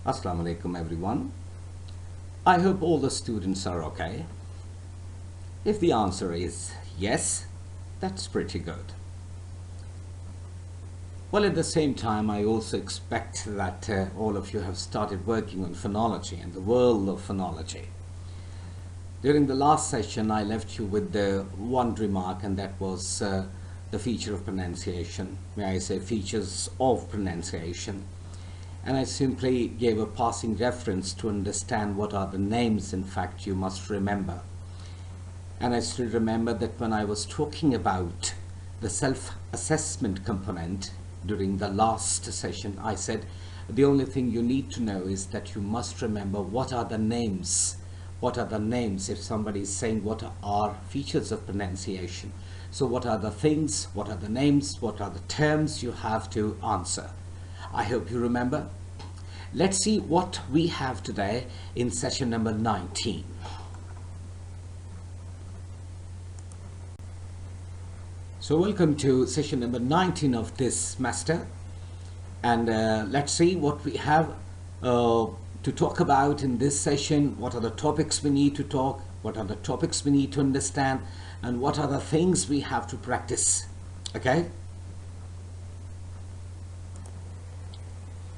Assalamu alaikum everyone. I hope all the students are okay. If the answer is yes, that's pretty good. Well, at the same time, I also expect that all of you have started working on phonology and the world of phonology. During the last session, I left you with the one remark, and that was the feature of pronunciation. May I say features of pronunciation? And I simply gave a passing reference to understand what are the names, in fact, you must remember. And I still remember that when I was talking about the self-assessment component during the last session, I said the only thing you need to know is that you must remember what are the names. What are the names if somebody is saying what are features of pronunciation? So what are the things, what are the names, what are the terms you have to answer? I hope you remember. Let's see what we have today in session number 19. So welcome to session number 19 of this semester, and let's see what we have to talk about in this session. What are the topics we need to talk, what are the topics we need to understand, and what are the things we have to practice. Okay?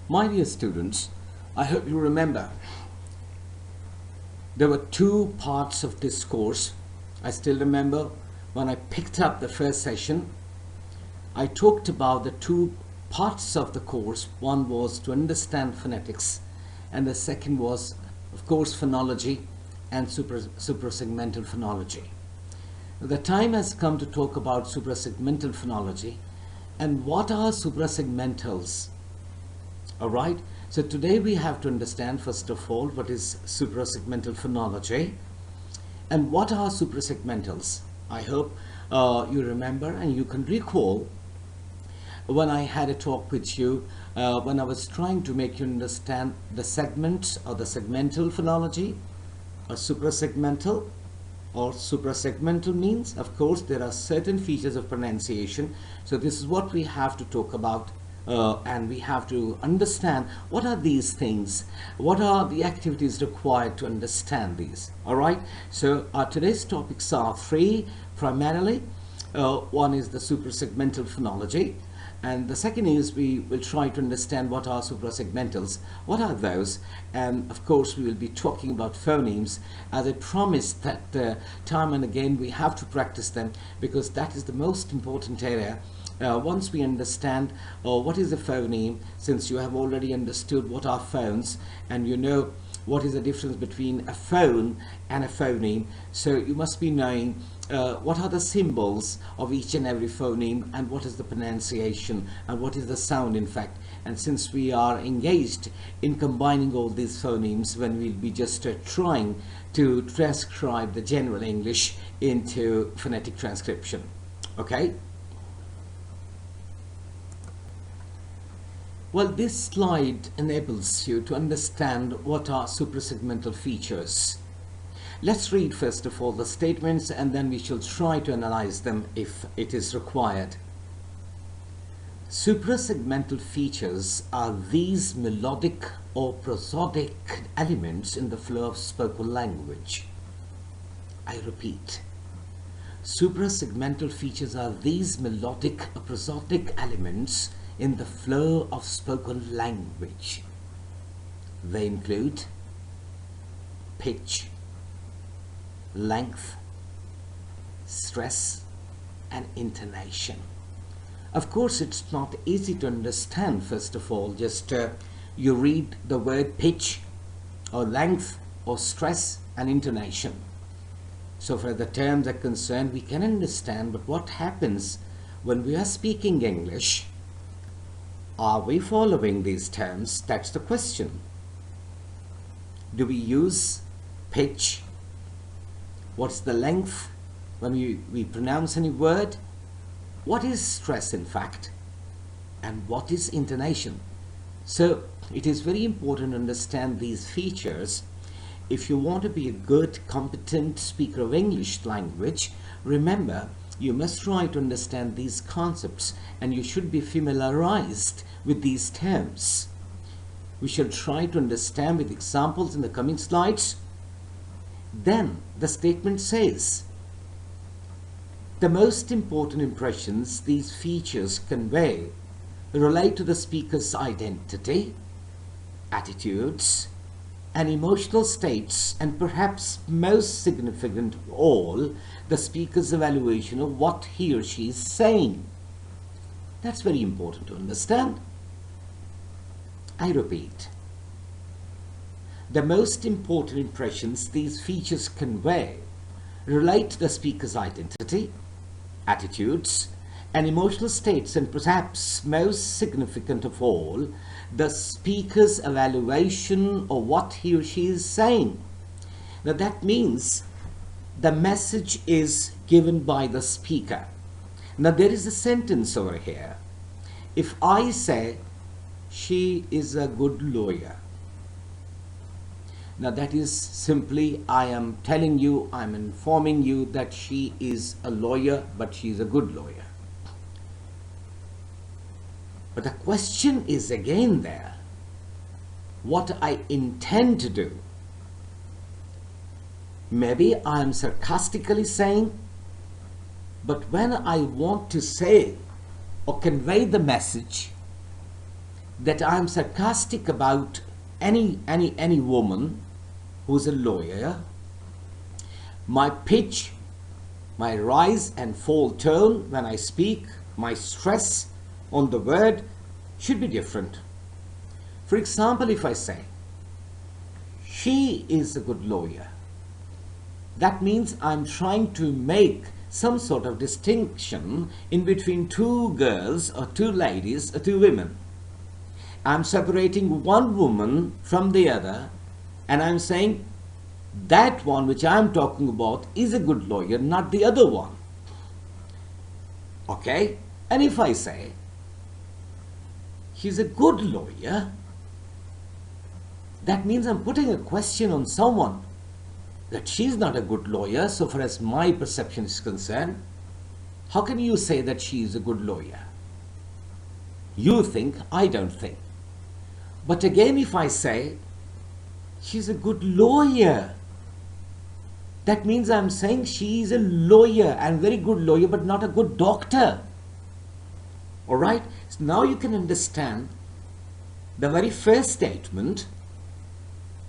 My dear students, I hope you remember there were two parts of this course. I still remember when I picked up the first session, I talked about the two parts of the course. One was to understand phonetics, and the second was, of course, phonology and suprasegmental phonology. The time has come to talk about suprasegmental phonology and what are suprasegmentals. All right, so today we have to understand first of all what is suprasegmental phonology and what are suprasegmentals. I hope you remember and you can recall when I had a talk with you when I was trying to make you understand the segments or the segmental phonology or suprasegmental. Or suprasegmental means, of course, there are certain features of pronunciation. So this is what we have to talk about. And we have to understand what are these things, what are the activities required to understand these. All right, so today's topics are three primarily. One is the suprasegmental phonology, and the second is we will try to understand what are suprasegmentals, what are those, and of course we will be talking about phonemes, as I promised that time and again we have to practice them because that is the most important area. Once we understand what is a phoneme, since you have already understood what are phones and you know what is the difference between a phone and a phoneme, so you must be knowing what are the symbols of each and every phoneme and what is the pronunciation and what is the sound, in fact. And since we are engaged in combining all these phonemes, when we'll be just trying to transcribe the general English into phonetic transcription. Okay? Well, this slide enables you to understand what are suprasegmental features. Let's read first of all the statements and then we shall try to analyze them if it is required. Suprasegmental features are these melodic or prosodic elements in the flow of spoken language. I repeat. Suprasegmental features are these melodic or prosodic elements in the flow of spoken language. They include pitch, length, stress, and intonation. Of course, it's not easy to understand. First of all, just you read the word pitch or length or stress and intonation. So far the terms are concerned, we can understand, but what happens when we are speaking English? Are we following these terms? That's the question. Do we use pitch? What's the length when we pronounce any word? What is stress, in fact? And what is intonation? So it is very important to understand these features. If you want to be a good, competent speaker of English language, remember, you must try to understand these concepts and you should be familiarized with these terms. we shall try to understand with examples in the coming slides. Then the statement says, the most important impressions these features convey relate to the speaker's identity, attitudes, and emotional states, and perhaps most significant of all, the speaker's evaluation of what he or she is saying. That's very important to understand. I repeat, the most important impressions these features convey relate to the speaker's identity, attitudes, and emotional states, and perhaps most significant of all, the speaker's evaluation of what he or she is saying. Now that means the message is given by the speaker. Now there is a sentence over here. If I say, she is a good lawyer, now that is simply I am telling you, I am informing you that she is a lawyer, but she is a good lawyer. But the question is again there, what I intend to do. Maybe I am sarcastically saying, but when I want to say or convey the message that I am sarcastic about any woman who's a lawyer, my pitch, my rise and fall tone when I speak, my stress on the word should be different. For example, if I say, she is a good lawyer, that means I'm trying to make some sort of distinction in between two girls or two ladies or two women. I'm separating one woman from the other, and I'm saying that one which I'm talking about is a good lawyer, not the other one. Okay? And if I say she's a good lawyer, that means I'm putting a question on someone that she's not a good lawyer so far as my perception is concerned. How can you say that she is a good lawyer? You think, I don't think. But again, if I say she's a good lawyer, that means I'm saying she is a lawyer and very good lawyer, but not a good doctor. All right? So now you can understand the very first statement,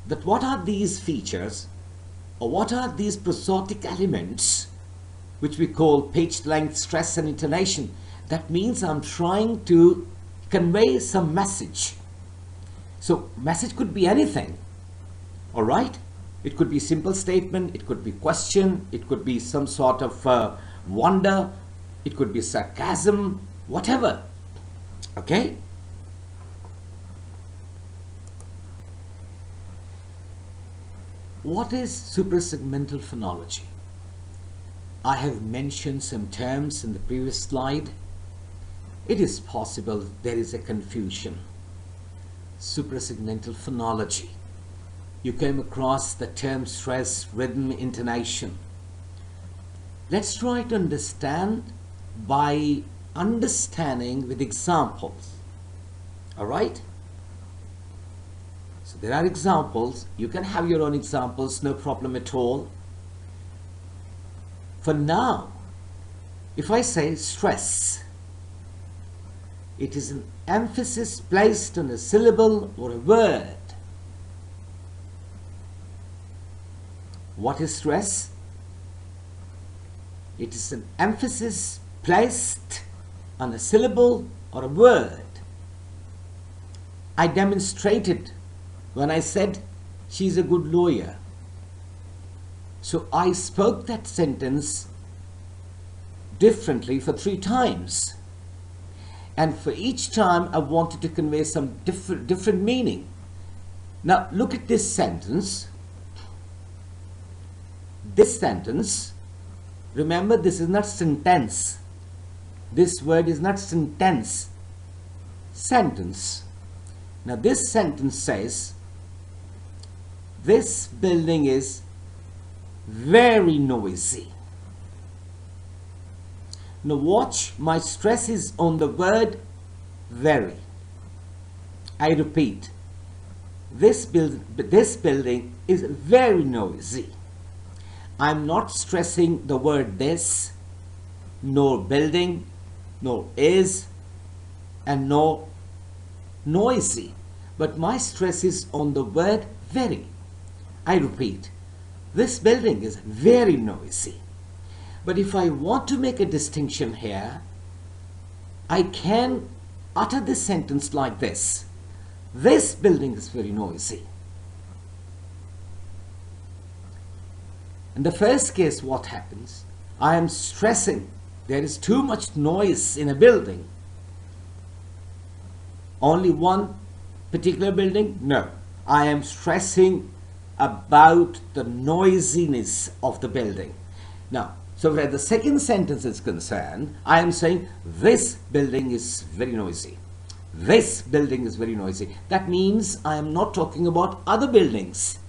that what are these features or what are these prosodic elements which we call pitch, length, stress and intonation. That means I'm trying to convey some message. So message could be anything. All right? It could be simple statement, it could be question, it could be some sort of wonder, it could be sarcasm, whatever. Okay? What is suprasegmental phonology? I have mentioned some terms in the previous slide. It is possible there is a confusion. Suprasegmental phonology. You came across the term stress, rhythm, intonation. Let's try to understand by understanding with examples. All right? So there are examples. You can have your own examples, no problem at all. For now, if I say stress, it is an emphasis placed on a syllable or a word. What is stress? It is an emphasis placed on a syllable or a word. I demonstrated when I said she's a good lawyer. So I spoke that sentence differently for 3 times. And for each time I wanted to convey some different meaning. Now look at this sentence. This sentence, remember, this is not sentence. This word is not sentence. Sentence. Now this sentence says, this building is very noisy. Now watch, my stress is on the word very. I repeat, this building is very noisy. I'm not stressing the word this, nor building, nor is, and nor noisy, but my stress is on the word very. I repeat, this building is very noisy. But if I want to make a distinction here, I can utter this sentence like this. This building is very noisy. In the first case, what happens? I am stressing there is too much noise in a building. Only one particular building? No. I am stressing about the noisiness of the building. Now, so where the second sentence is concerned, I am saying this building is very noisy. This building is very noisy. That means I am not talking about other buildings.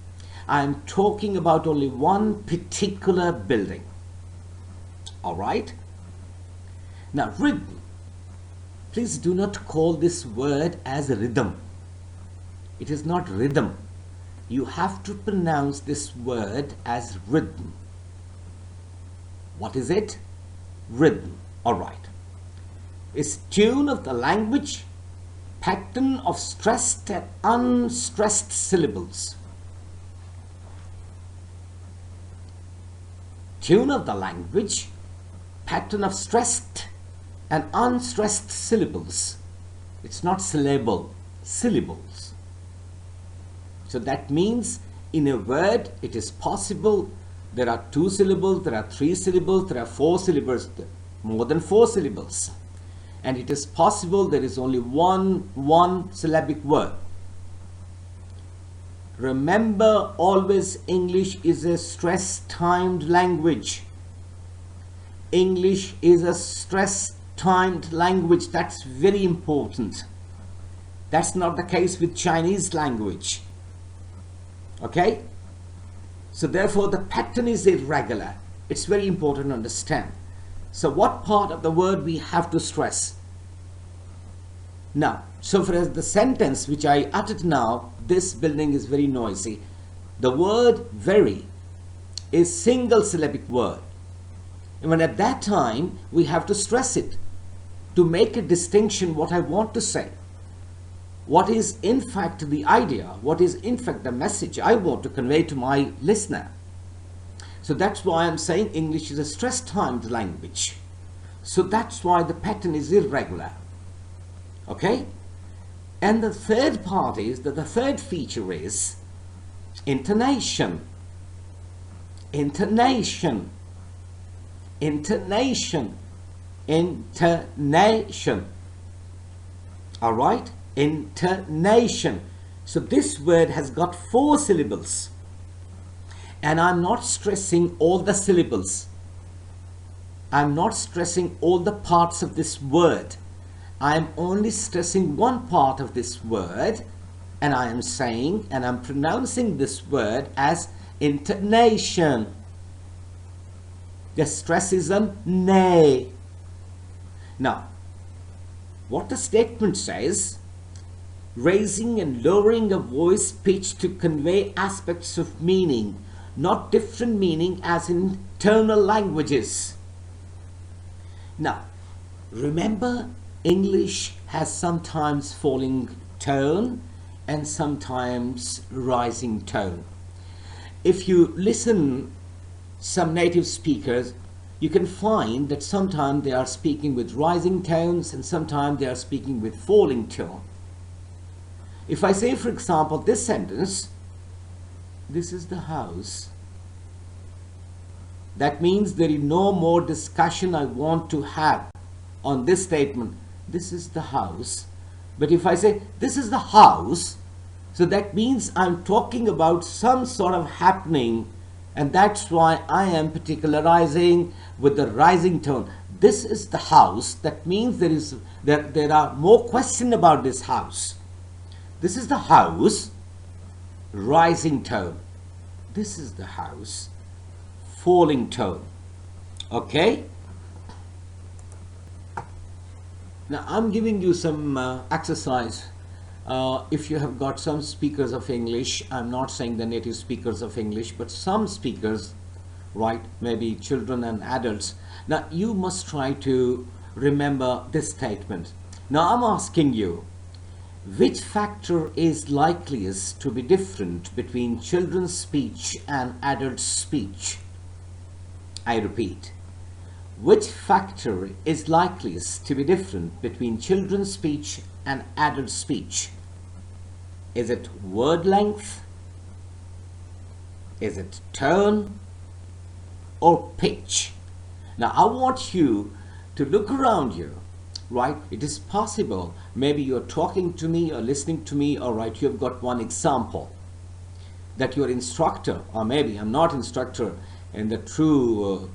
I am talking about only one particular building. All right? Now, rhythm. Please do not call this word as rhythm. It is not rhythm. You have to pronounce this word as rhythm. What is it? Rhythm. All right. It's tune of the language, pattern of stressed and unstressed syllables. Tune of the language, pattern of stressed and unstressed syllables. It's not syllable, syllables. So that means in a word it is possible there are 2 syllables, there are 3 syllables, there are 4 syllables, more than 4 syllables. And it is possible there is only one syllabic word. Remember always, English is a stress-timed language. English is a stress-timed language. That's very important. That's not the case with Chinese language. Okay? So therefore the pattern is irregular. It's very important to understand. So what part of the word we have to stress? Now, so for the sentence which I uttered now, this building is very noisy. The word very is single syllabic word. Even at that time, we have to stress it to make a distinction what I want to say. What is in fact the idea, what is in fact the message I want to convey to my listener. So that's why I'm saying English is a stress-timed language. So that's why the pattern is irregular. Okay? And the third part is that the third feature is intonation. Intonation. Intonation. Intonation. All right? Intonation. So this word has got 4 syllables. And I'm not stressing all the syllables. I'm not stressing all the parts of this word. I'm only stressing one part of this word, and I am saying and I'm pronouncing this word as intonation. The stress is on nay. Now, what the statement says, raising and lowering a voice pitch to convey aspects of meaning, not different meaning as in tonal languages. Now, remember, English has sometimes falling tone and sometimes rising tone. If you listen some native speakers, you can find that sometimes they are speaking with rising tones and sometimes they are speaking with falling tone. If I say, for example, this sentence, this is the house, that means there is no more discussion I want to have on this statement. This is the house. But if I say this is the house, so that means I'm talking about some sort of happening, and that's why I am particularizing with the rising tone. This is the house. That means there are more questions about this house. This is the house, rising tone. This is the house, falling tone. Okay? Now I'm giving you some exercise If you have got some speakers of English, I'm not saying the native speakers of English, but some speakers, right, maybe children and adults, now you must try to remember this statement. Now I'm asking you, which factor is likeliest to be different between children's speech and adult speech? I repeat, which factor is likeliest to be different between children's speech and adult speech? Is it word length? Is it tone? Or pitch? Now I want you to look around you, right? It is possible maybe you're talking to me or listening to me, all right, you've got one example that your instructor, or maybe I'm not instructor in the true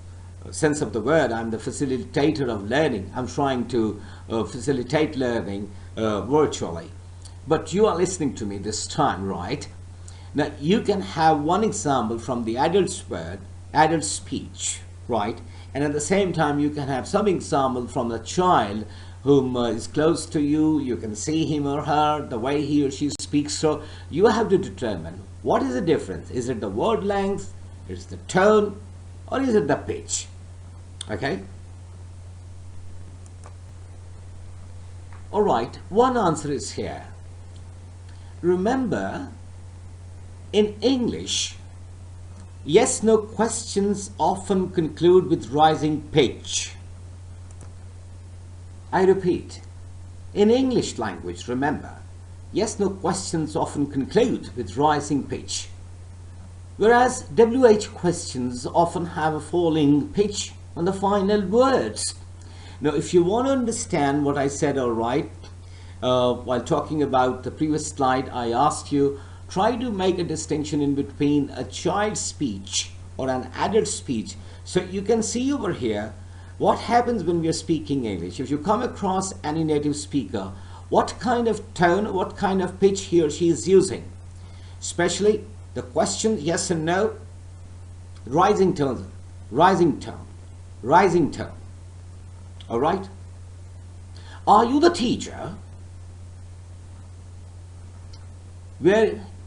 sense of the word, I'm the facilitator of learning. I'm trying to facilitate learning virtually. But you are listening to me this time, right? Now you can have one example from the adult's word, adult speech, right? And at the same time you can have some example from the child whom is close to you. You can see him or her, the way he or she speaks. So you have to determine what is the difference. Is it the word length? Is it the tone? Or is it the pitch? Okay? Alright, one answer is here. Remember, in English, yes-no questions often conclude with rising pitch. I repeat, in English language, remember, yes-no questions often conclude with rising pitch, whereas WH questions often have a falling pitch on the final words. Now, if you want to understand what I said, all right, while talking about the previous slide, I asked you, try to make a distinction in between a child's speech or an adult speech. So you can see over here what happens when we are speaking English. If you come across any native speaker, what kind of tone, what kind of pitch he or she is using. Especially the question yes and no, rising tone, rising tone, rising tone. All right? Are you the teacher?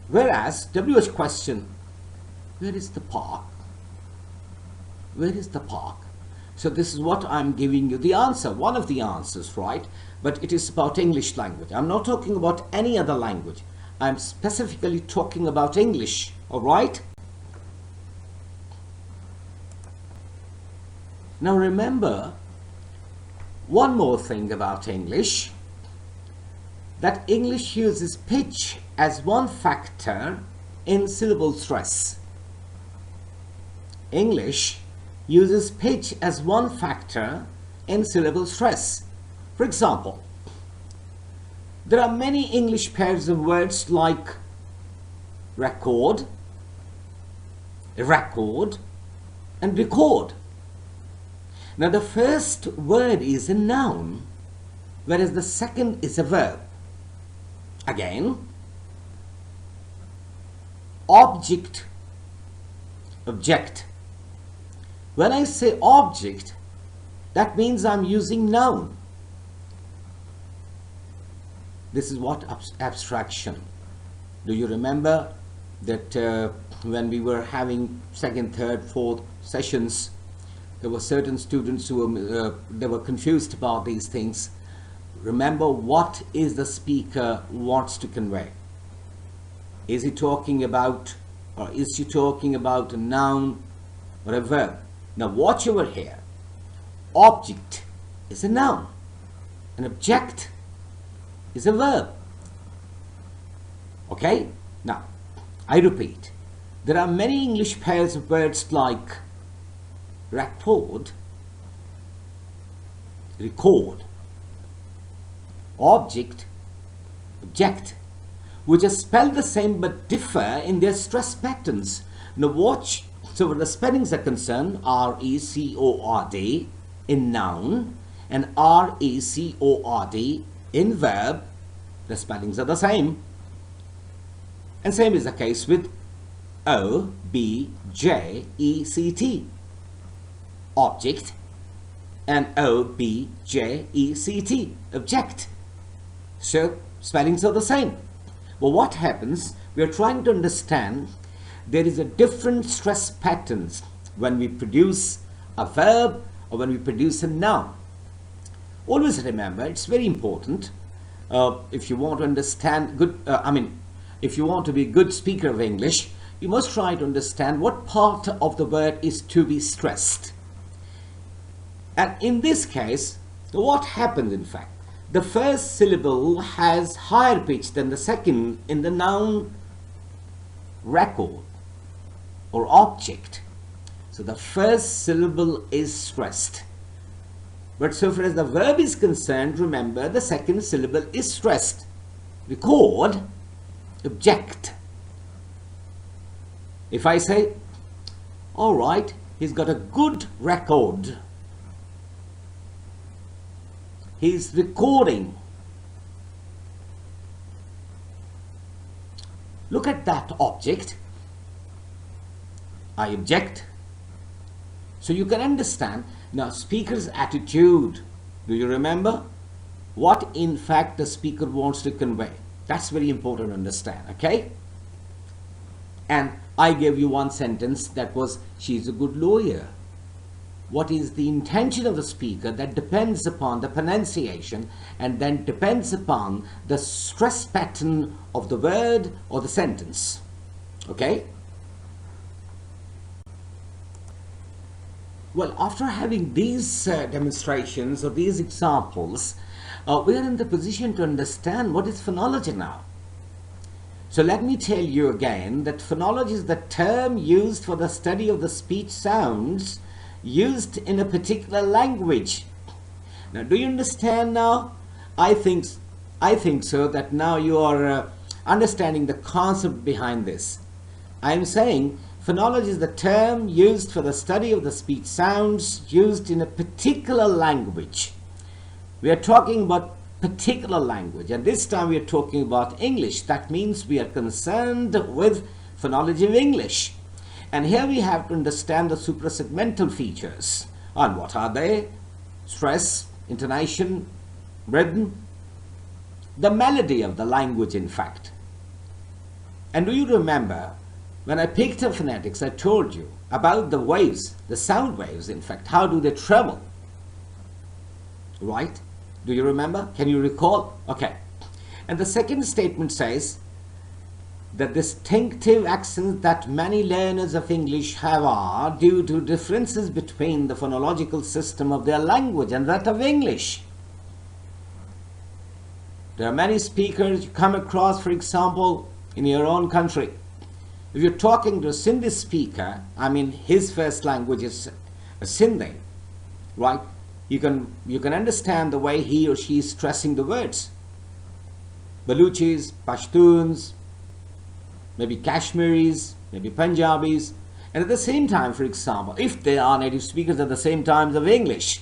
Whereas WH question, where is the park? Where is the park? So this is what I'm giving you the answer, one of the answers, right? But it is about English language. I'm not talking about any other language. I'm specifically talking about English, all right? Now remember one more thing about English, that English uses pitch as one factor in syllable stress. English uses pitch as one factor in syllable stress. For example, there are many English pairs of words like record, record, and record. Now the first word is a noun, whereas the second is a verb. Again, object, object. When I say object, that means I'm using noun. This is what abstraction. Do you remember that when we were having second, third, fourth sessions, there were certain students who were confused about these things. Remember, what is the speaker wants to convey? Is he talking about, or is she talking about a noun or a verb? Now watch over here. Object is a noun. An object is a verb. Okay? Now, I repeat. There are many English pairs of words like record, record, object, object, which are spelled the same but differ in their stress patterns. Now watch, so where the spellings are concerned, R-E-C-O-R-D in noun and R-E-C-O-R-D in verb, the spellings are the same. And same is the case with O-B-J-E-C-T, object, and O-B-J-E-C-T, object. So spellings are the same. Well, what happens? We are trying to understand there is a different stress patterns when we produce a verb or when we produce a noun. Always remember, it's very important if you want to understand good, if you want to be a good speaker of English, you must try to understand what part of the word is to be stressed. And in this case, what happens in fact? The first syllable has higher pitch than the second in the noun record or object. So the first syllable is stressed. But so far as the verb is concerned, remember the second syllable is stressed. Record, object. If I say, all right, he's got a good record. He's recording. Look at that object. I object. So you can understand now speaker's attitude. Do you remember what in fact the speaker wants to convey? That's very important to understand, okay? And I gave you one sentence that was, she's a good lawyer. What is the intention of the speaker? That depends upon the pronunciation and then depends upon the stress pattern of the word or the sentence. Okay? Well, after having these demonstrations or these examples, we are in the position to understand what is phonology now. So let me tell you again that phonology is the term used for the study of the speech sounds used in a particular language. Now, do you understand now? I think so that now you are understanding the concept behind this. I am saying phonology is the term used for the study of the speech sounds used in a particular language. We are talking about particular language, and this time we are talking about English. That means we are concerned with phonology of English. And here we have to understand the suprasegmental features. And what are they? Stress, intonation, rhythm, the melody of the language in fact. And do you remember when I picked up phonetics, I told you about the waves, the sound waves in fact, how do they travel? Right? Do you remember? Can you recall? Okay. And the second statement says, the distinctive accents that many learners of English have are due to differences between the phonological system of their language and that of English. There are many speakers you come across, for example, in your own country. If you're talking to a Sindhi speaker, his first language is Sindhi, right? You can understand the way he or she is stressing the words. Baluchis, Pashtuns, maybe Kashmiris, maybe Punjabis, and at the same time, for example, if they are native speakers at the same time of English,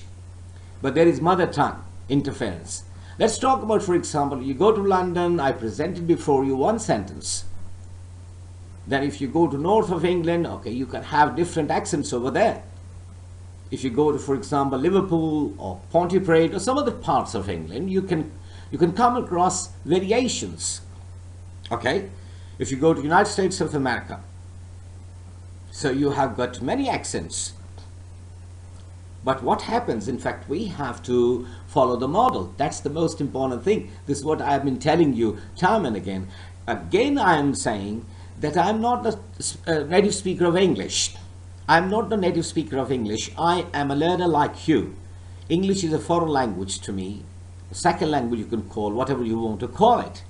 but there is mother tongue interference. Let's talk about, for example, you go to London, I presented before you one sentence. Then if you go to north of England, okay, you can have different accents over there. If you go to, for example, Liverpool or Pontypridd or some other parts of England, you can come across variations, okay? If you go to United States of America, so you have got many accents. But what happens, in fact, we have to follow the model. That's the most important thing. This is what I have been telling you time and again. Again, I am saying that I am not a native speaker of English. I am not a native speaker of English. I am a learner like you. English is a foreign language to me. A second language you can call, whatever you want to call it.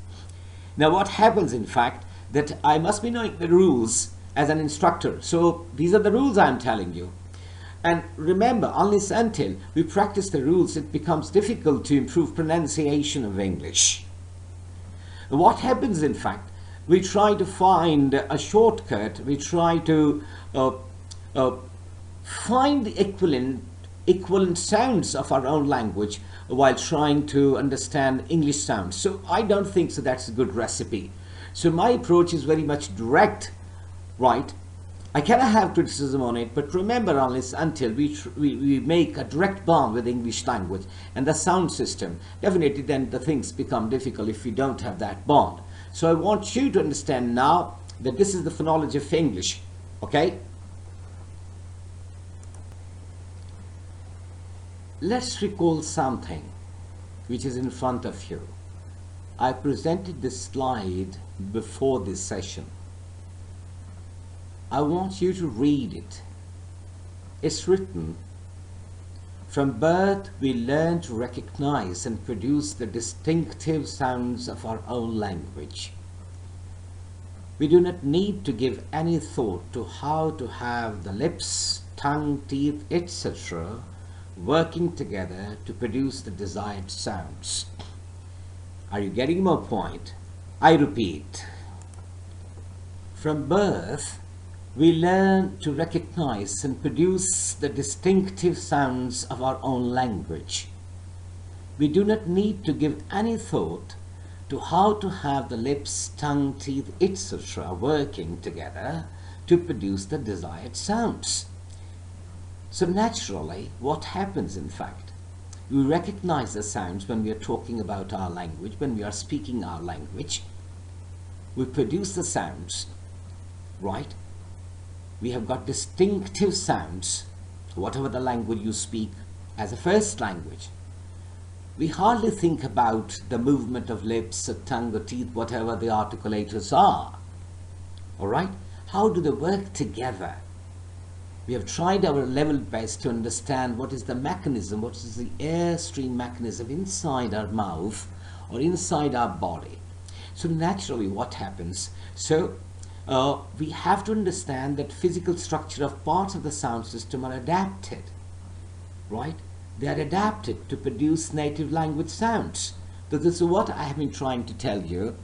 Now what happens, in fact, that I must be knowing the rules as an instructor. So these are the rules I am telling you. And remember, unless until we practice the rules, it becomes difficult to improve pronunciation of English. What happens, in fact, we try to find a shortcut. We try to find the equivalent sounds of our own language while trying to understand English sounds. So I don't think so that's a good recipe. So my approach is very much direct, right? I cannot have criticism on it, but remember, unless until we make a direct bond with the English language and the sound system, definitely then the things become difficult if we don't have that bond. So I want you to understand now that this is the phonology of English, okay? Let's recall something which is in front of you. I presented this slide before this session. I want you to read it. It's written, "From birth we learn to recognize and produce the distinctive sounds of our own language. We do not need to give any thought to how to have the lips, tongue, teeth, etc. working together to produce the desired sounds." Are you getting my point? I repeat. From birth, we learn to recognize and produce the distinctive sounds of our own language. We do not need to give any thought to how to have the lips, tongue, teeth, etc. working together to produce the desired sounds. So naturally, what happens in fact? We recognize the sounds when we are talking about our language, when we are speaking our language. We produce the sounds, right? We have got distinctive sounds, whatever the language you speak as a first language. We hardly think about the movement of lips, or tongue, or teeth, whatever the articulators are. All right? How do they work together? We have tried our level best to understand what is the mechanism, what is the airstream mechanism inside our mouth or inside our body. So naturally what happens? So we have to understand that physical structure of parts of the sound system are adapted, right? They are adapted to produce native language sounds. So this is what I have been trying to tell you,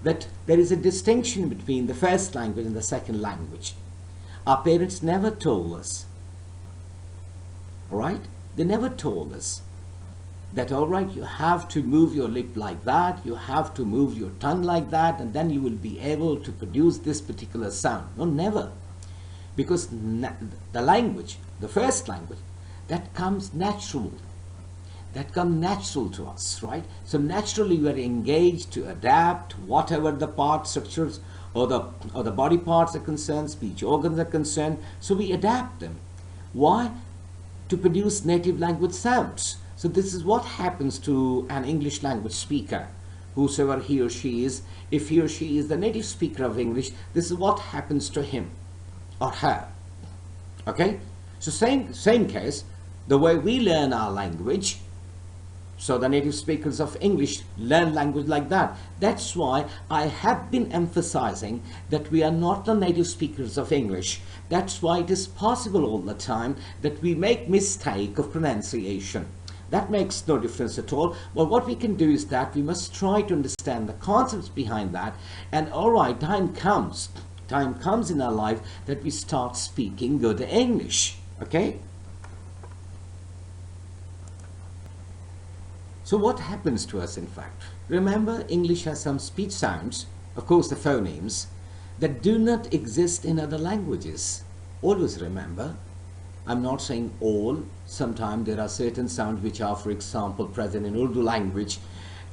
that there is a distinction between the first language and the second language. Our parents never told us, all right? They never told us that, all right, you have to move your lip like that, you have to move your tongue like that, and then you will be able to produce this particular sound. No, never. Because the language, the first language, that comes natural. That comes natural to us, right? So naturally we are engaged to adapt whatever the part structures or the body parts are concerned, speech organs are concerned. So we adapt them. Why? To produce native language sounds. So this is what happens to an English language speaker, whosoever he or she is. If he or she is the native speaker of English, this is what happens to him or her. Okay? So same case, the way we learn our language, so the native speakers of English learn language like that. That's why I have been emphasizing that we are not the native speakers of English. That's why it is possible all the time that we make mistake of pronunciation. That makes no difference at all. Well, what we can do is that we must try to understand the concepts behind that. And all right, time comes in our life that we start speaking good English. Okay? So what happens to us in fact? Remember, English has some speech sounds, of course the phonemes, that do not exist in other languages. Always remember, I'm not saying all. Sometimes there are certain sounds which are, for example, present in Urdu language,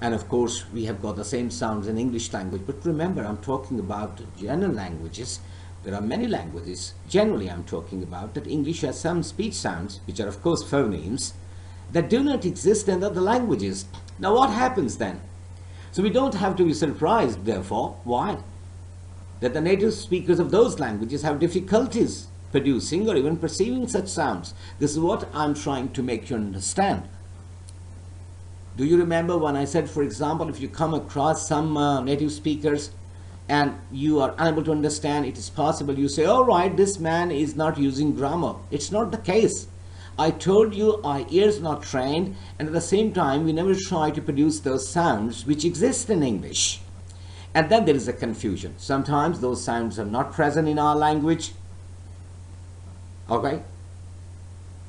and of course we have got the same sounds in English language. But remember, I'm talking about general languages. There are many languages. Generally, I'm talking about that English has some speech sounds, which are of course phonemes, that do not exist in other languages. Now what happens then? So we don't have to be surprised, therefore. Why? That the native speakers of those languages have difficulties producing or even perceiving such sounds. This is what I'm trying to make you understand. Do you remember when I said, for example, if you come across some native speakers and you are unable to understand, it is possible you say, all right, this man is not using grammar. It's not the case. I told you our ears are not trained, and at the same time we never try to produce those sounds which exist in English. And then there is a confusion. Sometimes those sounds are not present in our language. Okay?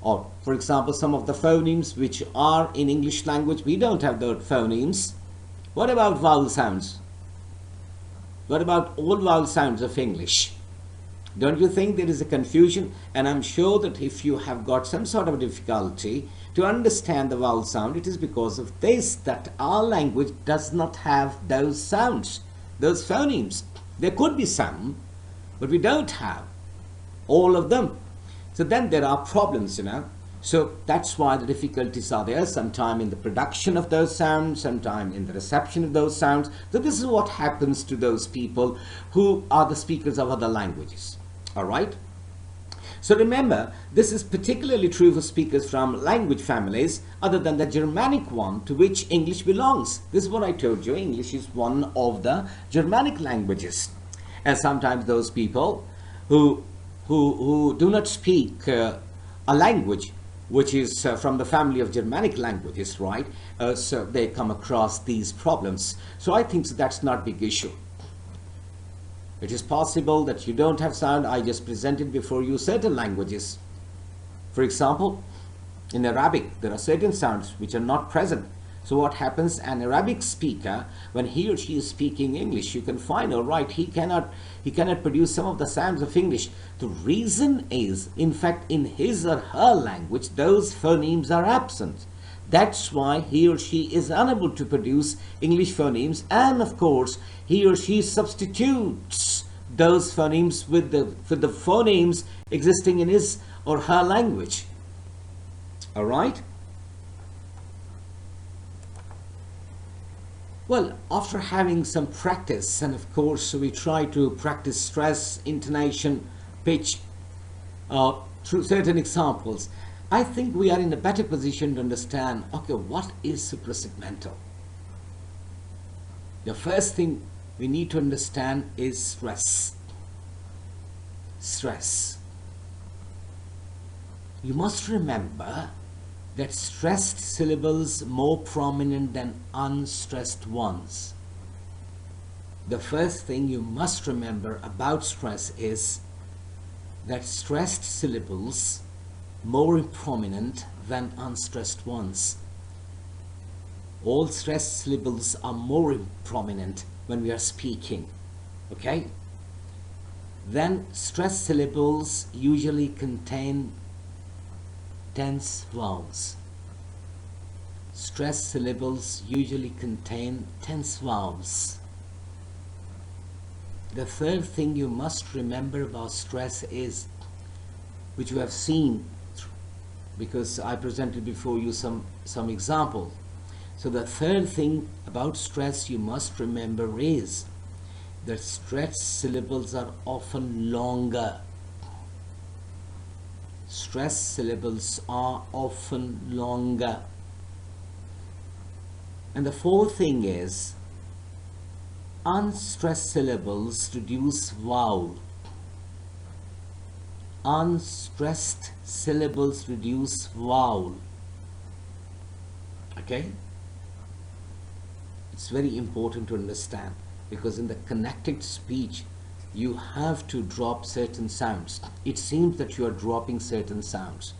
Or for example, some of the phonemes which are in English language, we don't have those phonemes. What about vowel sounds? What about all vowel sounds of English? Don't you think there is a confusion? And I'm sure that if you have got some sort of difficulty to understand the vowel sound, it is because of this, that our language does not have those sounds, those phonemes. There could be some, but we don't have all of them. So then there are problems, So that's why the difficulties are there, sometime in the production of those sounds, sometime in the reception of those sounds. So this is what happens to those people who are the speakers of other languages. All right? So remember, this is particularly true for speakers from language families other than the Germanic one to which English belongs. This is what I told you. English is one of the Germanic languages. And sometimes those people who do not speak a language which is from the family of Germanic languages, right? So they come across these problems. So I think that's not a big issue. It is possible that you don't have sound. I just presented before you certain languages. For example, in Arabic, there are certain sounds which are not present. So what happens, an Arabic speaker, when he or she is speaking English, you can find, all right, he cannot produce some of the sounds of English. The reason is, in fact, in his or her language, those phonemes are absent. That's why he or she is unable to produce English phonemes, and of course, he or she substitutes those phonemes with the phonemes existing in his or her language. All right? Well, after having some practice, and of course we try to practice stress, intonation, pitch through certain examples, I think we are in a better position to understand, okay, what is suprasegmental? The first thing we need to understand is stress. Stress. You must remember that stressed syllables more prominent than unstressed ones. The first thing you must remember about stress is that stressed syllables more prominent than unstressed ones. All stressed syllables are more prominent when we are speaking, okay? Then stressed syllables usually contain tense vowels. Stressed syllables usually contain tense vowels. The third thing you must remember about stress is, which you have seen because I presented before you some example. So the third thing about stress you must remember is that stressed syllables are often longer. Stressed syllables are often longer. And the fourth thing is, unstressed syllables reduce vowel. Unstressed syllables reduce vowel. Okay? It's very important to understand, because in the connected speech you have to drop certain sounds. It seems that you are dropping certain sounds.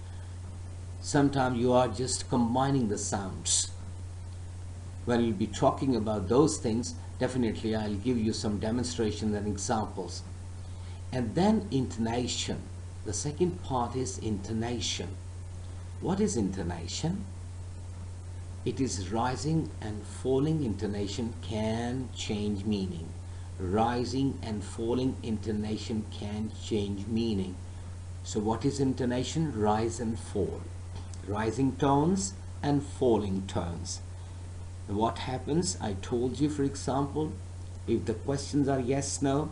Sometimes you are just combining the sounds. When we'll be talking about those things, definitely I'll give you some demonstrations and examples. And then intonation. The second part is intonation. What is intonation? It is rising and falling intonation can change meaning. Rising and falling intonation can change meaning. So what is intonation? Rise and fall. Rising tones and falling tones. What happens? I told you, for example, if the questions are yes, no.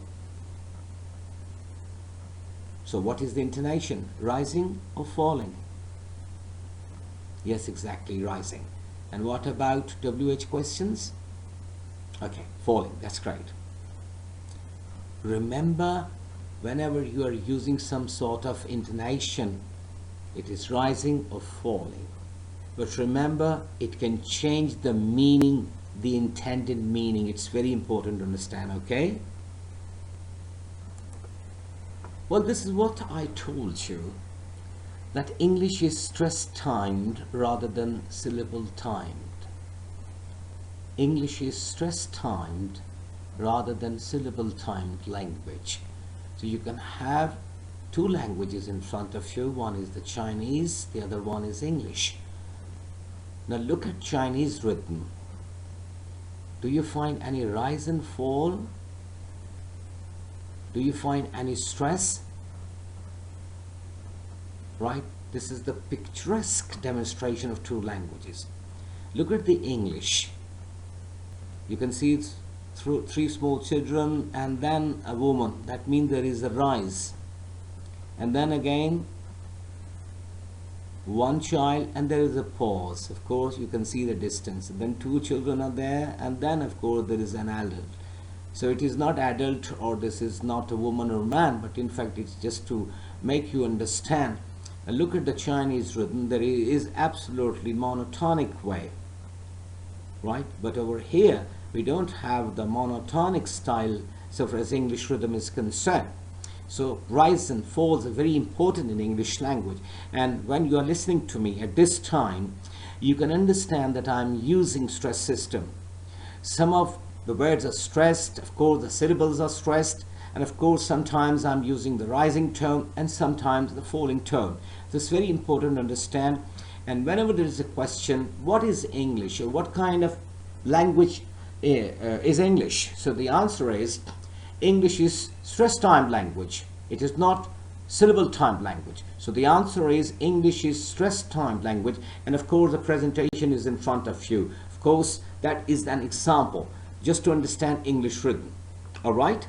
So what is the intonation? Rising or falling? Yes, exactly, rising. And what about WH questions? Okay, falling, that's great. Remember, whenever you are using some sort of intonation, it is rising or falling. But remember, it can change the meaning, the intended meaning. It's very important to understand, okay? Well, this is what I told you, that English is stress-timed rather than syllable-timed. English is stress-timed rather than syllable-timed language. So you can have two languages in front of you. One is the Chinese, the other one is English. Now look at Chinese rhythm. Do you find any rise and fall? Do you find any stress? Right? This is the picturesque demonstration of two languages. Look at the English. You can see it's through three small children and then a woman. That means there is a rise. And then again one child and there is a pause. Of course you can see the distance. And then two children are there and then of course there is an adult. So it is not adult or this is not a woman or man, but in fact it's just to make you understand. And look at the Chinese rhythm. There is absolutely monotonic way, right? But over here we don't have the monotonic style so far as English rhythm is concerned. So rise and falls are very important in English language. And when you are listening to me at this time, you can understand that I'm using stress system. Some of the words are stressed, of course the syllables are stressed, and of course sometimes I'm using the rising tone and sometimes the falling tone. So it's very important to understand. And whenever there is a question, what is English or what kind of language is English? So the answer is English is stress time language. It is not syllable time language. So the answer is English is stress time language, and of course the presentation is in front of you. Of course that is an example just to understand English rhythm. All right?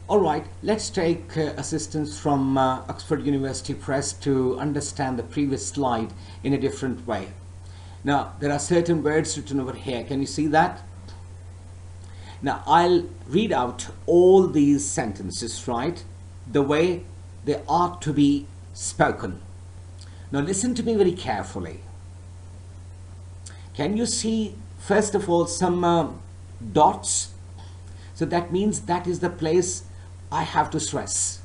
All right, let's take assistance from Oxford University Press to understand the previous slide in a different way. Now, there are certain words written over here. Can you see that? Now, I'll read out all these sentences, right, the way they are to be spoken. Now, listen to me very carefully. Can you see, first of all, some dots? So that means that is the place I have to stress.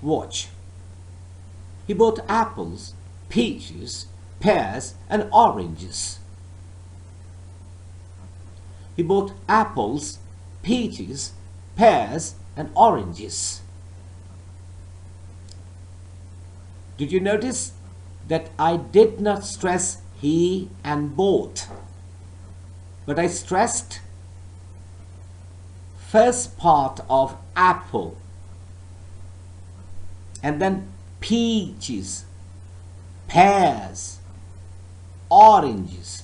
Watch. He bought apples, peaches, pears and oranges. He bought apples, peaches, pears and oranges. Did you notice that I did not stress he and bought, but I stressed first part of apple and then peaches, pears, oranges.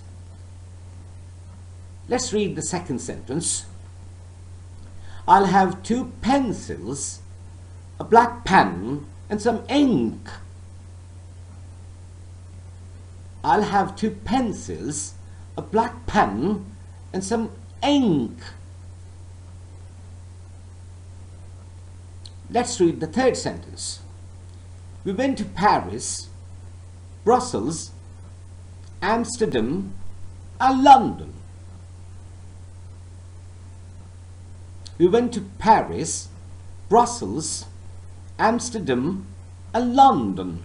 Let's read the second sentence. I'll have 2 pencils, a black pen and some ink. I'll have 2 pencils, a black pen and some ink. Let's read the third sentence. We went to Paris, Brussels, Amsterdam and London. We went to Paris, Brussels, Amsterdam and London.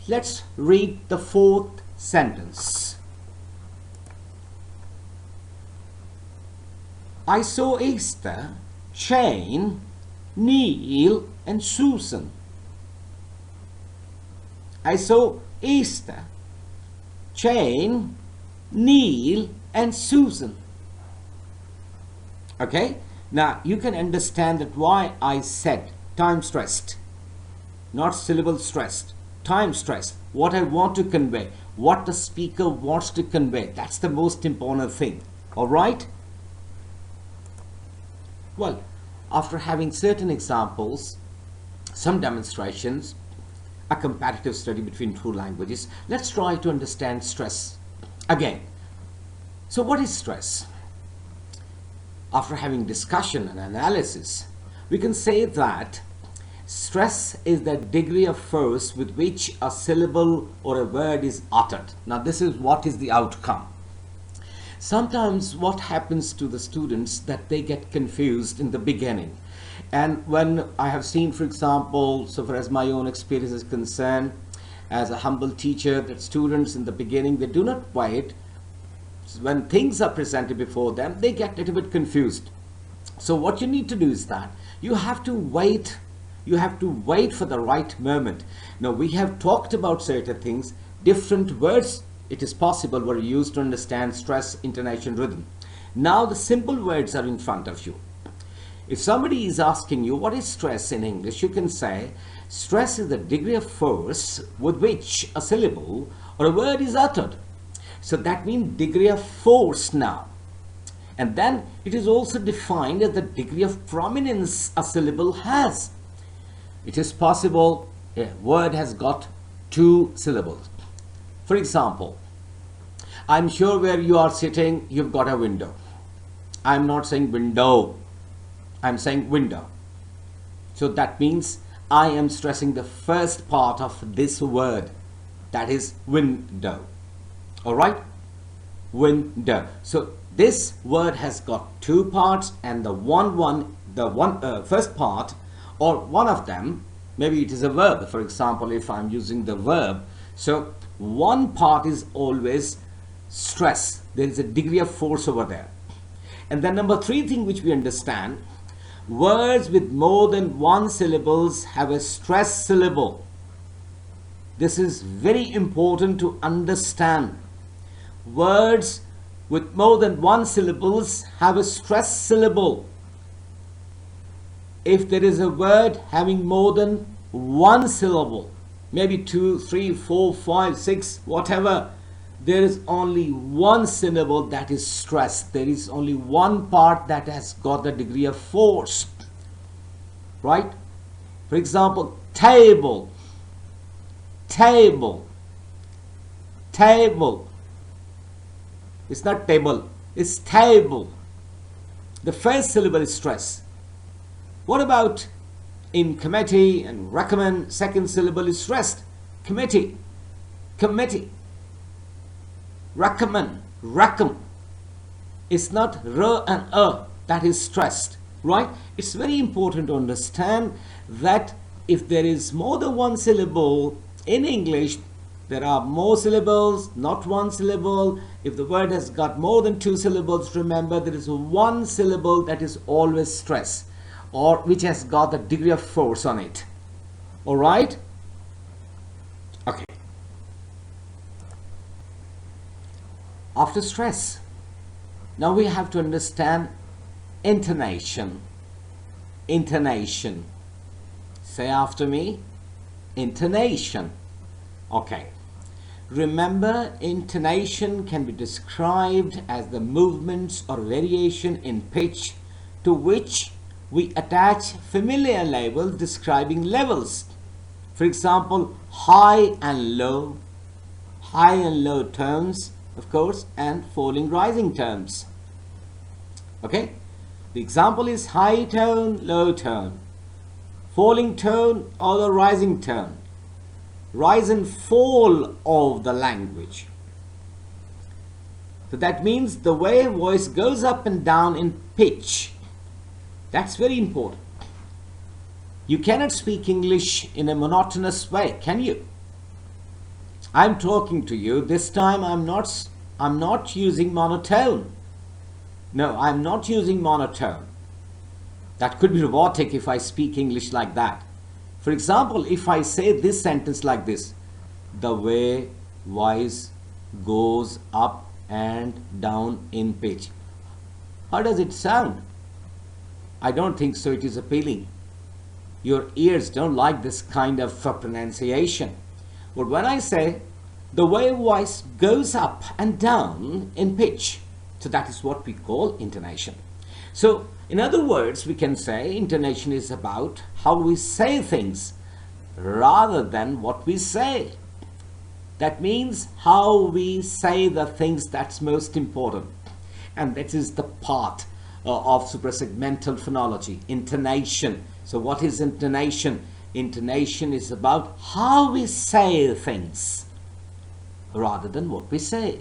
Let's read the fourth sentence. I saw Esther, Jane, Neil and Susan. I saw Esther, Jane, Neil and Susan. Okay, now you can understand that why I said time stressed, not syllable stressed, time stressed. What I want to convey, what the speaker wants to convey, that's the most important thing. All right? Well, after having certain examples, some demonstrations, a comparative study between two languages, let's try to understand stress again. So what is stress? After having discussion and analysis, we can say that stress is the degree of force with which a syllable or a word is uttered. Now this is what is the outcome. Sometimes what happens to the students that they get confused in the beginning. And when I have seen, for example, so far as my own experience is concerned, as a humble teacher, that students in the beginning, they do not quite when things are presented before them, they get a little bit confused. So what you need to do is that you have to wait. You have to wait for the right moment. Now, we have talked about certain things. Different words, it is possible, were used to understand stress, intonation, rhythm. Now the simple words are in front of you. If somebody is asking you what is stress in English, you can say stress is the degree of force with which a syllable or a word is uttered. So that means degree of force now. And then it is also defined as the degree of prominence a syllable has. It is possible a word has got 2 syllables. For example, I'm sure where you are sitting, you've got a window. I'm not saying window, I'm saying window. So that means I am stressing the first part of this word, that is window. All right? Window. So this word has got 2 parts, and the first part, or one of them, maybe it is a verb. For example, if I'm using the verb, so one part is always stress. There is a degree of force over there. And then number 3 thing which we understand, words with more than 1 syllables have a stress syllable. This is very important to understand. Words with more than 1 syllables have a stress syllable. If there is a word having more than 1 syllable, maybe 2, 3, 4, 5, 6, whatever, there is only 1 syllable that is stressed. There is only one part that has got the degree of force. Right? For example, table, table, table. It's not table, it's table. The first syllable is stressed. What about in committee and recommend? Second syllable is stressed. Committee, committee. Recommend, recommend. It's not r and that is stressed, right? It's very important to understand that if there is more than 1 syllable in English, there are more syllables, not 1 syllable. If the word has got more than 2 syllables, remember there is 1 syllable that is always stressed, or which has got the degree of force on it. All right? Okay. After stress, now we have to understand intonation. Intonation. Say after me, intonation. Okay. Remember, intonation can be described as the movements or variation in pitch to which we attach familiar labels describing levels. For example, high and low tones, of course, and falling rising tones. Okay? The example is high tone, low tone, falling tone or the rising tone, rise and fall of the language. So that means the way voice goes up and down in pitch. That's very important. You cannot speak English in a monotonous way, can you? I'm talking to you. This time I'm not using monotone. No, I'm not using monotone. That could be robotic if I speak English like that. For example, if I say this sentence like this, the way voice goes up and down in pitch. How does it sound? I don't think so it is appealing. Your ears don't like this kind of pronunciation. But when I say the way voice goes up and down in pitch, so that is what we call intonation. So in other words, we can say intonation is about how we say things rather than what we say. That means how we say the things that's most important. And that is the part of suprasegmental phonology, intonation. So what is intonation? Intonation is about how we say things rather than what we say.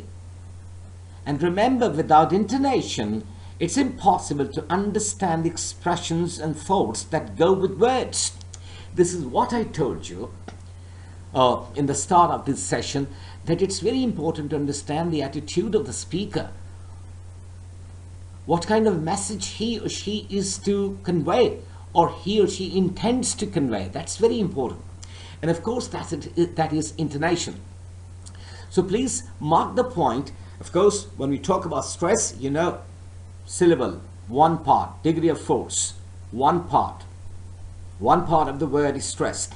And remember, without intonation, it's impossible to understand expressions and thoughts that go with words. This is what I told you in the start of this session, that it's very important to understand the attitude of the speaker what kind of message he or she is to convey, or he or she intends to convey. That's very important. And of course, that is intonation. So please mark the point. Of course, when we talk about stress, you know, syllable, one part, degree of force, one part of the word is stressed.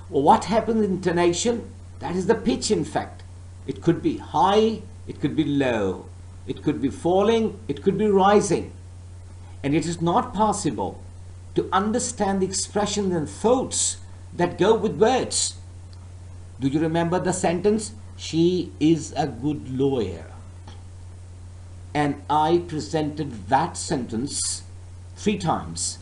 Well, what happens in intonation? That is the pitch, in fact. It could be high, it could be low, it could be falling, it could be rising. And it is not possible to understand the expressions and thoughts that go with words. Do you remember the sentence? She is a good lawyer. And I presented that sentence 3 times.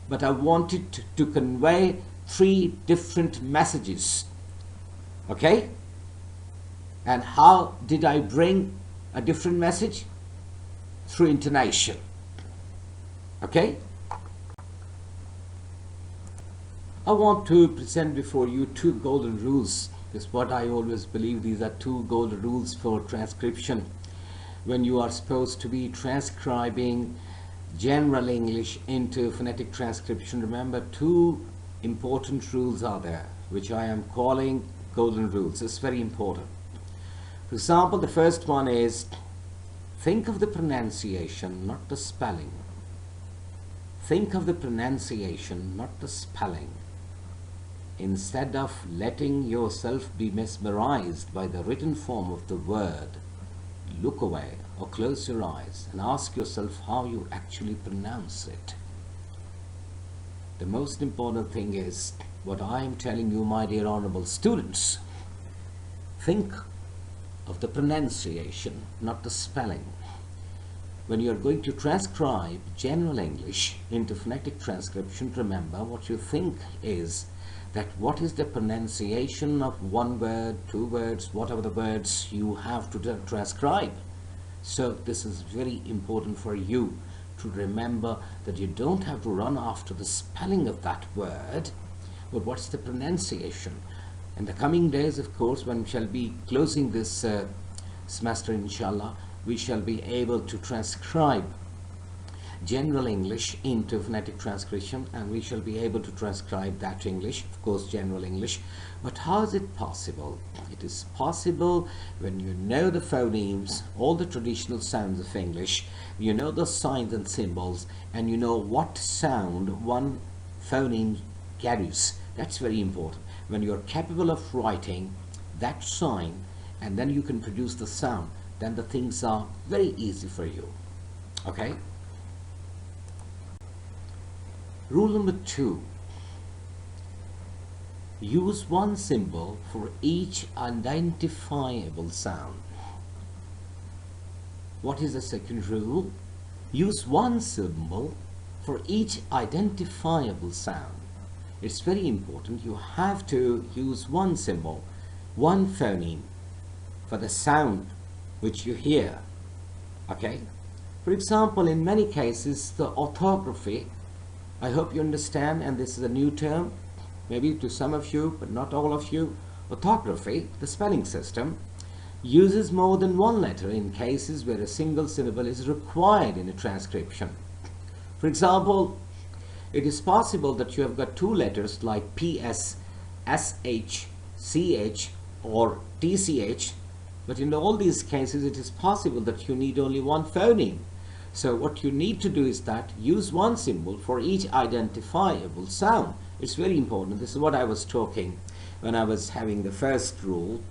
But I wanted to convey 3 different messages. Okay? And how did I bring a different message? Through intonation. Okay? I want to present before you 2 golden rules. This is what I always believe. These are 2 golden rules for transcription. When you are supposed to be transcribing general English into phonetic transcription, remember 2 important rules are there, which I am calling golden rules. It's very important. For example, the first one is, think of the pronunciation, not the spelling. Think of the pronunciation, not the spelling. Instead of letting yourself be mesmerized by the written form of the word, look away or close your eyes and ask yourself how you actually pronounce it. The most important thing is what I am telling you, my dear honorable students. Think of the pronunciation, not the spelling. When you are going to transcribe general English into phonetic transcription, remember what you think is that what is the pronunciation of 1 word, 2 words, whatever the words you have to transcribe. So this is very important for you to remember that you don't have to run after the spelling of that word, but what's the pronunciation. In the coming days, of course, when we shall be closing this semester, inshallah, we shall be able to transcribe general English into phonetic transcription, and we shall be able to transcribe that English, of course, general English. But how is it possible? It is possible when you know the phonemes, all the traditional sounds of English, you know the signs and symbols, and you know what sound one phoneme carries. That's very important. When you're capable of writing that sign and then you can produce the sound, then the things are very easy for you. Okay? Rule number 2. Use 1 symbol for each identifiable sound. What is the second rule? Use 1 symbol for each identifiable sound. It's very important. You have to use 1 symbol, 1 phoneme for the sound which you hear. Okay? For example, in many cases, the orthography, I hope you understand, and this is a new term, maybe to some of you, but not all of you. Orthography, the spelling system, uses more than 1 letter in cases where a single syllable is required in a transcription. For example, it is possible that you have got 2 letters like PS, SH, CH, or TCH, but in all these cases it is possible that you need only 1 phoneme. So what you need to do is that use 1 symbol for each identifiable sound. It's very important. This is what I was talking when I was having the first rule,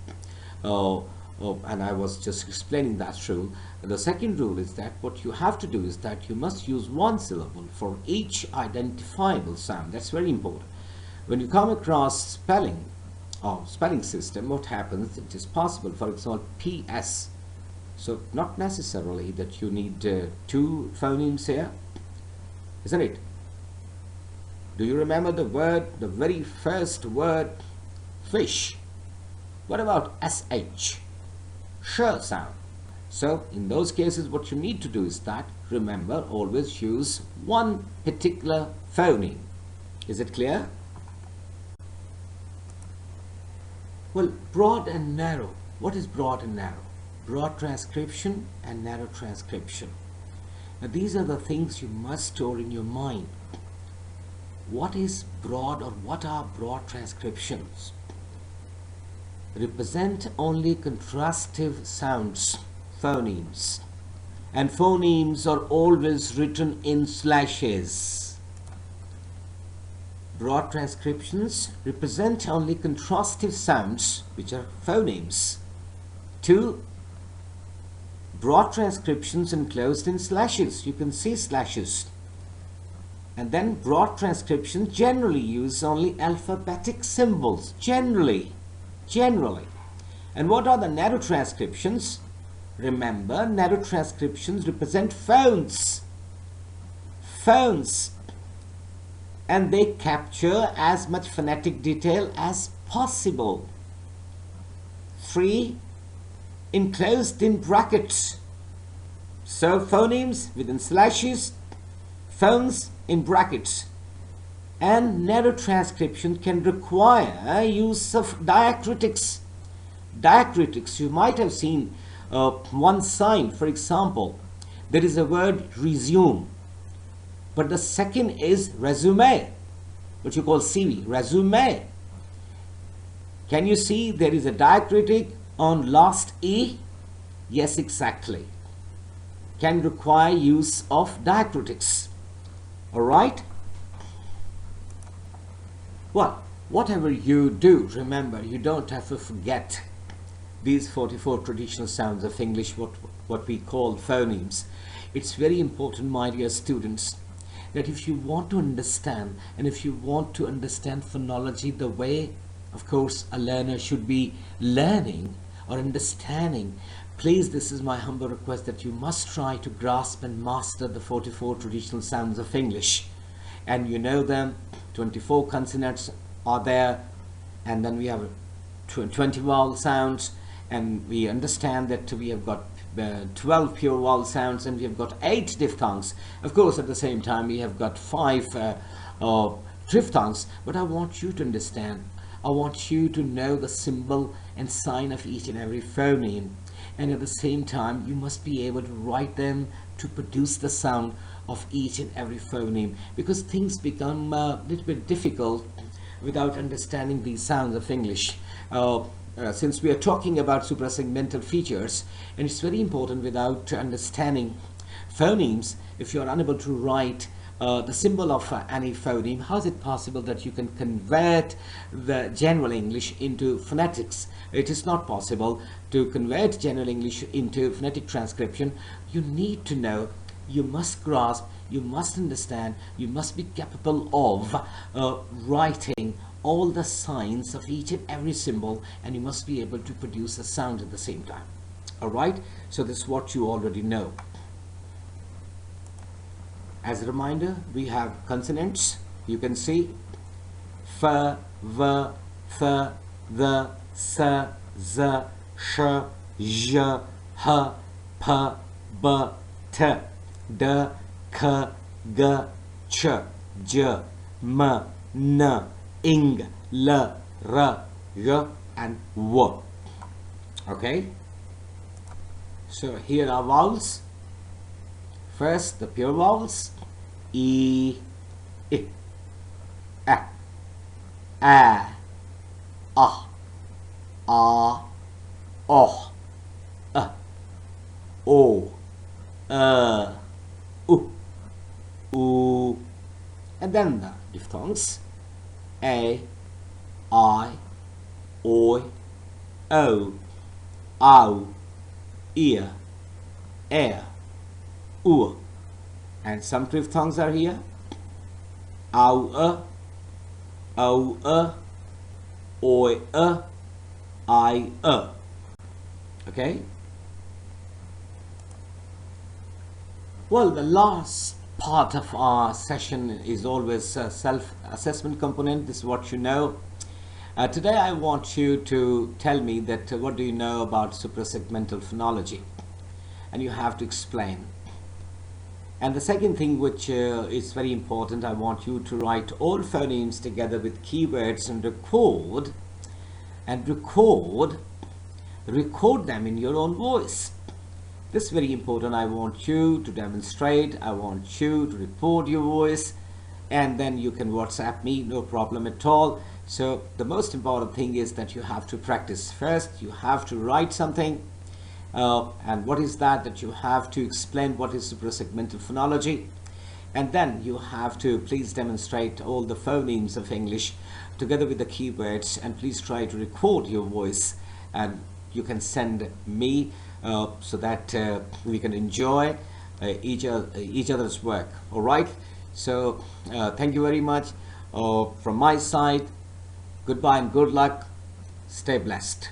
and I was just explaining that rule. And the second rule is that what you have to do is that you must use 1 syllable for each identifiable sound. That's very important. When you come across spelling or spelling system, what happens? It is possible, for example, PS. So not necessarily that you need 2 phonemes here, isn't it? Do you remember the word, the very first word, fish? What about SH? Sh sound. So in those cases, what you need to do is that, remember, always use 1 particular phoneme. Is it clear? Well, broad and narrow. What is broad and narrow? Broad transcription and narrow transcription. Now, these are the things you must store in your mind. What is broad, or what are broad transcriptions? Represent only contrastive sounds, phonemes. And phonemes are always written in slashes. Broad transcriptions represent only contrastive sounds, which are phonemes. 2. Broad transcriptions enclosed in slashes. You can see slashes. And then broad transcriptions generally use only alphabetic symbols. Generally. And what are the narrow transcriptions? Remember, narrow transcriptions represent phones. And they capture as much phonetic detail as possible. 3. Enclosed in brackets. So phonemes within slashes, phones in brackets. And narrow transcription can require use of diacritics. You might have seen one sign. For example, there is a word resume, but the second is resume, what you call CV, resume. Can you see there is a diacritic on last E? Yes, exactly. Can require use of diacritics. All right? Well, whatever you do, remember, you don't have to forget these 44 traditional sounds of English, what we call phonemes. It's very important, my dear students, that if you want to understand, and if you want to understand phonology the way, of course, a learner should be learning or understanding, please, this is my humble request, that you must try to grasp and master the 44 traditional sounds of English. And you know them, 24 consonants are there, and then we have 20 vowel sounds, and we understand that we have got 12 pure vowel sounds, and we have got 8 diphthongs. Of course, at the same time, we have got 5 triphthongs. But I want you to understand, I want you to know the symbol and sign of each and every phoneme. And at the same time, you must be able to write them to produce the sound of each and every phoneme, because things become a little bit difficult without understanding these sounds of English. Since we are talking about suprasegmental features, and it's very important, without understanding phonemes, if you are unable to write the symbol of any phoneme, how is it possible that you can convert the general English into phonetics? It is not possible to convert general English into phonetic transcription. You need to know, you must grasp, you must understand, you must be capable of writing all the signs of each and every symbol, and you must be able to produce a sound at the same time. Alright, so this is what you already know. As a reminder, we have consonants. You can see f, v, th, the, s, z, sh, j, h, p, b, t, d, k, g, ch, j, m, n, ing, l, r, g, and w. Okay? So here are vowels. First, the pure vowels: e, I, a, ah, oh, o, u, and then the diphthongs: a, I, oi, o, ow, ear, air, and some triphthongs are here: ow, oi, I, okay. Well, the last part of our session is always a self-assessment component. This is what you know. Today I want you to tell me that what do you know about suprasegmental phonology, and you have to explain. And the second thing, which is very important, I want you to write all phonemes together with keywords and record them in your own voice. This is very important. I want you to demonstrate, I want you to record your voice, and then you can WhatsApp me, no problem at all. So the most important thing is that you have to practice. First you have to write something, and what is that you have to explain what is suprasegmental phonology, and then you have to please demonstrate all the phonemes of English together with the keywords, and please try to record your voice, and you can send me so that we can enjoy each other's work. All right, so thank you very much from my side. Goodbye and good luck. Stay blessed.